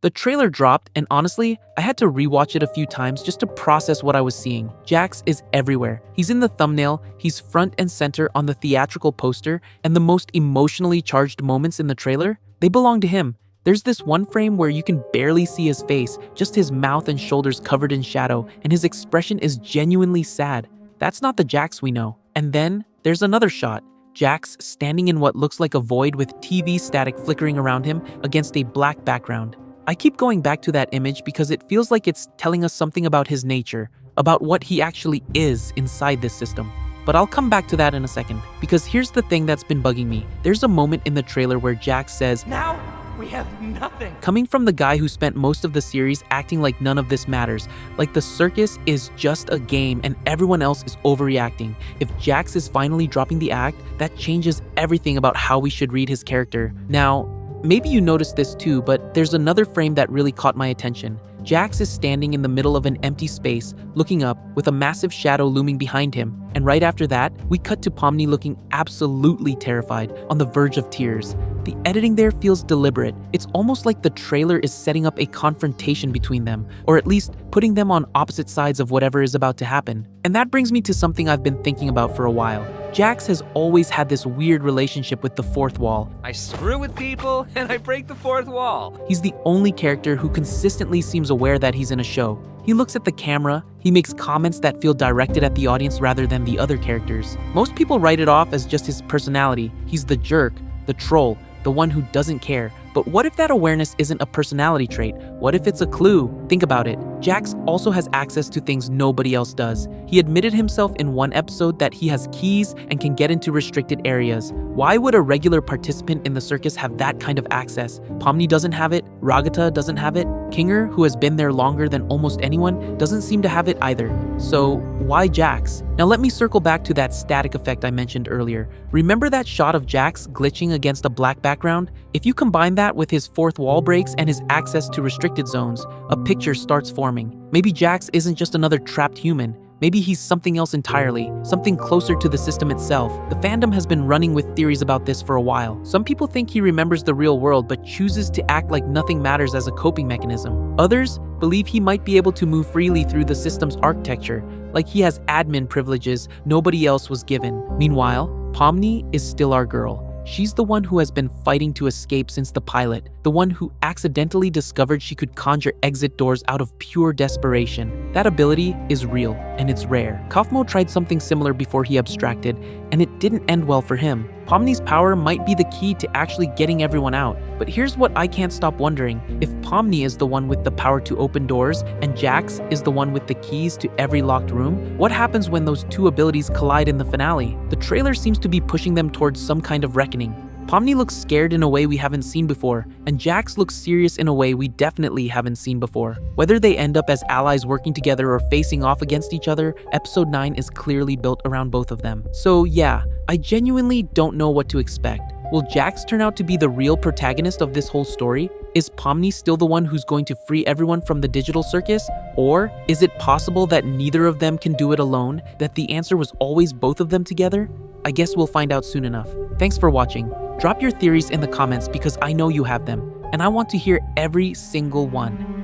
The trailer dropped, and honestly, I had to rewatch it a few times just to process what I was seeing. Jax is everywhere. He's in the thumbnail, he's front and center on the theatrical poster, and the most emotionally charged moments in the trailer, they belong to him. There's this one frame where you can barely see his face, just his mouth and shoulders covered in shadow, and his expression is genuinely sad. That's not the Jax we know. And then, there's another shot. Jax standing in what looks like a void with TV static flickering around him against a black background. I keep going back to that image because it feels like it's telling us something about his nature, about what he actually is inside this system. But I'll come back to that in a second, because here's the thing that's been bugging me. There's a moment in the trailer where Jax says, "Now we have nothing." Coming from the guy who spent most of the series acting like none of this matters, like the circus is just a game and everyone else is overreacting. If Jax is finally dropping the act, that changes everything about how we should read his character. Now, maybe you noticed this too, but there's another frame that really caught my attention. Jax is standing in the middle of an empty space, looking up, with a massive shadow looming behind him. And right after that, we cut to Pomni looking absolutely terrified, on the verge of tears. The editing there feels deliberate. It's almost like the trailer is setting up a confrontation between them, or at least putting them on opposite sides of whatever is about to happen. And that brings me to something I've been thinking about for a while. Jax has always had this weird relationship with the fourth wall. I screw with people and I break the fourth wall. He's the only character who consistently seems aware that he's in a show. He looks at the camera, he makes comments that feel directed at the audience rather than the other characters. Most people write it off as just his personality. He's the jerk, the troll, the one who doesn't care. But what if that awareness isn't a personality trait? What if it's a clue? Think about it. Jax also has access to things nobody else does. He admitted himself in one episode that he has keys and can get into restricted areas. Why would a regular participant in the circus have that kind of access? Pomni doesn't have it, Ragata doesn't have it, Kinger, who has been there longer than almost anyone, doesn't seem to have it either. So why Jax? Now let me circle back to that static effect I mentioned earlier. Remember that shot of Jax glitching against a black background? If you combine that with his fourth wall breaks and his access to restricted zones, a picture starts forming. Maybe Jax isn't just another trapped human. Maybe he's something else entirely, something closer to the system itself. The fandom has been running with theories about this for a while. Some people think he remembers the real world but chooses to act like nothing matters as a coping mechanism. Others believe he might be able to move freely through the system's architecture, like he has admin privileges nobody else was given. Meanwhile, Pomni is still our girl. She's the one who has been fighting to escape since the pilot, the one who accidentally discovered she could conjure exit doors out of pure desperation. That ability is real, and it's rare. Kaufmo tried something similar before he abstracted, and it didn't end well for him. Pomni's power might be the key to actually getting everyone out. But here's what I can't stop wondering. If Pomni is the one with the power to open doors, and Jax is the one with the keys to every locked room, what happens when those two abilities collide in the finale? The trailer seems to be pushing them towards some kind of reckoning. Pomni looks scared in a way we haven't seen before, and Jax looks serious in a way we definitely haven't seen before. Whether they end up as allies working together or facing off against each other, episode 9 is clearly built around both of them. So yeah, I genuinely don't know what to expect. Will Jax turn out to be the real protagonist of this whole story? Is Pomni still the one who's going to free everyone from the digital circus? Or is it possible that neither of them can do it alone, that the answer was always both of them together? I guess we'll find out soon enough. Thanks for watching. Drop your theories in the comments because I know you have them, and I want to hear every single one.